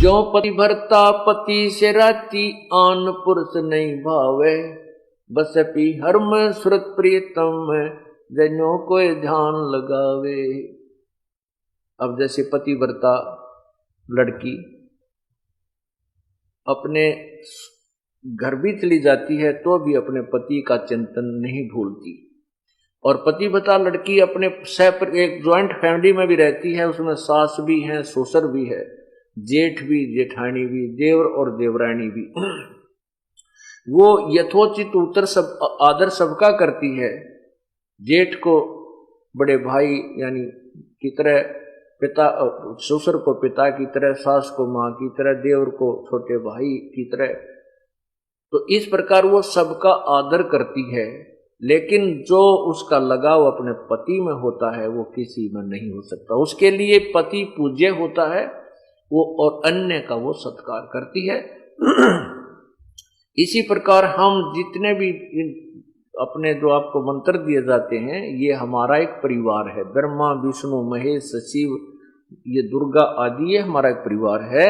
जो पति भरता पति से राती आन पुरुष नहीं भावे, बस पी हरम सुरत प्रियतम जनो कोई ध्यान लगावे। अब जैसे पतिव्रता लड़की अपने घर भी चली जाती है तो भी अपने पति का चिंतन नहीं भूलती, और पतिव्रता लड़की अपने एक ज्वाइंट फैमिली में भी रहती है, उसमें सास भी है, ससुर भी है, जेठ भी, जेठानी भी, देवर और देवरानी भी। वो यथोचित उत्तर सब आदर सबका करती है। जेठ को बड़े भाई यानी की तरह, पिता ससुर को पिता की तरह, सास को माँ की तरह, देवर को छोटे भाई की तरह। तो इस प्रकार वो सबका आदर करती है, लेकिन जो उसका लगाव अपने पति में होता है वो किसी में नहीं हो सकता। उसके लिए पति पूज्य होता है वो, और अन्य का वो सत्कार करती है। इसी प्रकार हम जितने भी अपने जो आपको मंत्र दिए जाते हैं, ये हमारा एक परिवार है। ब्रह्मा विष्णु महेश शिव, ये दुर्गा आदि, ये हमारा एक परिवार है।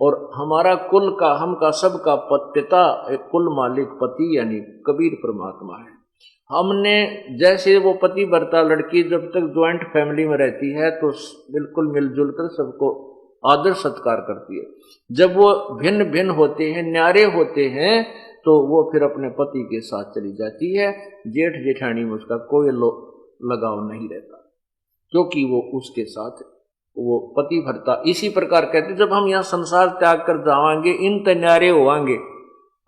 और हमारा कुल का, हम का सबका पिता, एक कुल मालिक पति यानी कबीर परमात्मा है। हमने जैसे वो पतिव्रता लड़की जब तक ज्वाइंट फैमिली में रहती है तो बिल्कुल मिलजुल कर सबको आदर सत्कार करती है। जब वो भिन्न भिन्न होते हैं, न्यारे होते हैं, तो वो फिर अपने पति के साथ चली जाती है। जेठ जेठानी में उसका कोई लगाव नहीं रहता, क्योंकि वो उसके साथ वो पतिव्रता। इसी प्रकार कहते जब हम यहाँ संसार त्याग कर जावांगे, इन तन्यारे होवांगे,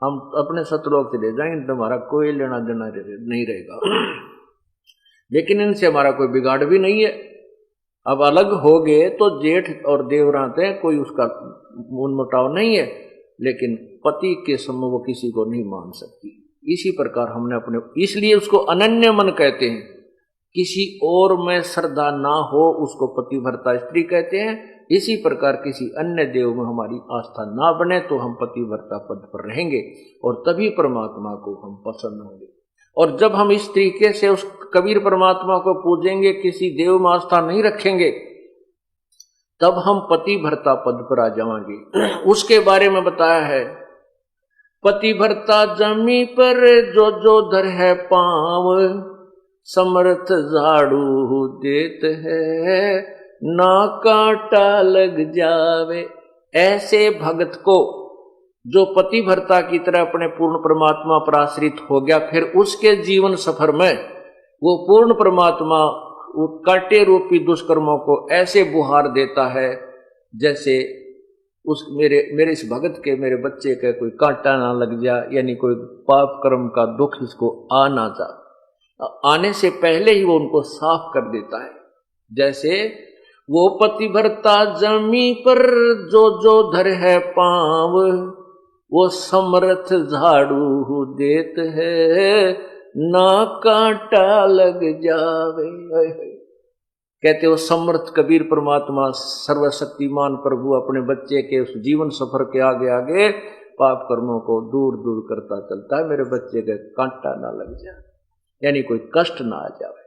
हम अपने सतलोक चले जाएंगे, तुम्हारा कोई लेना देना नहीं रहेगा। लेकिन इनसे हमारा कोई बिगाड़ भी नहीं है। अब अलग हो गए तो जेठ और देवरात है, कोई उसका मनमुटाव नहीं है, लेकिन पति के समय वो किसी को नहीं मान सकती। इसी प्रकार हमने अपने, इसलिए उसको अनन्य मन कहते हैं। किसी और में श्रद्धा ना हो उसको पतिव्रता स्त्री कहते हैं। इसी प्रकार किसी अन्य देव में हमारी आस्था ना बने तो हम पतिव्रता पद पर रहेंगे, और तभी परमात्मा को हम पसंद होंगे। और जब हम इस तरीके से उस कबीर परमात्मा को पूजेंगे, किसी देव में आस्था नहीं रखेंगे, तब हम पतिव्रता पद पर आ जाएंगे। उसके बारे में बताया है, पतिव्रता जमी पर जो जो धर है पांव, समर्थ झाड़ू देत है, ना कांटा लग जावे। ऐसे भक्त को जो पतिव्रता की तरह अपने पूर्ण परमात्मा पर आश्रित हो गया, फिर उसके जीवन सफर में वो पूर्ण परमात्मा वो कांटे रूपी दुष्कर्मों को ऐसे बुहार देता है जैसे उस मेरे इस भगत के, मेरे बच्चे के कोई कांटा ना लग जाए, यानी कोई पाप कर्म का दुख इसको आ ना जाए, आने से पहले ही वो उनको साफ कर देता है। जैसे वो पतिव्रता जमी पर जो जो धर है पांव, वो समर्थ झाड़ू देत है, ना कांटा लग जावे। कहते हो समर्थ कबीर परमात्मा सर्वशक्तिमान प्रभु अपने बच्चे के उस जीवन सफर के आगे आगे पाप कर्मों को दूर दूर करता चलता है। मेरे बच्चे के कांटा ना लग जाए, यानी कोई कष्ट ना आ जाए।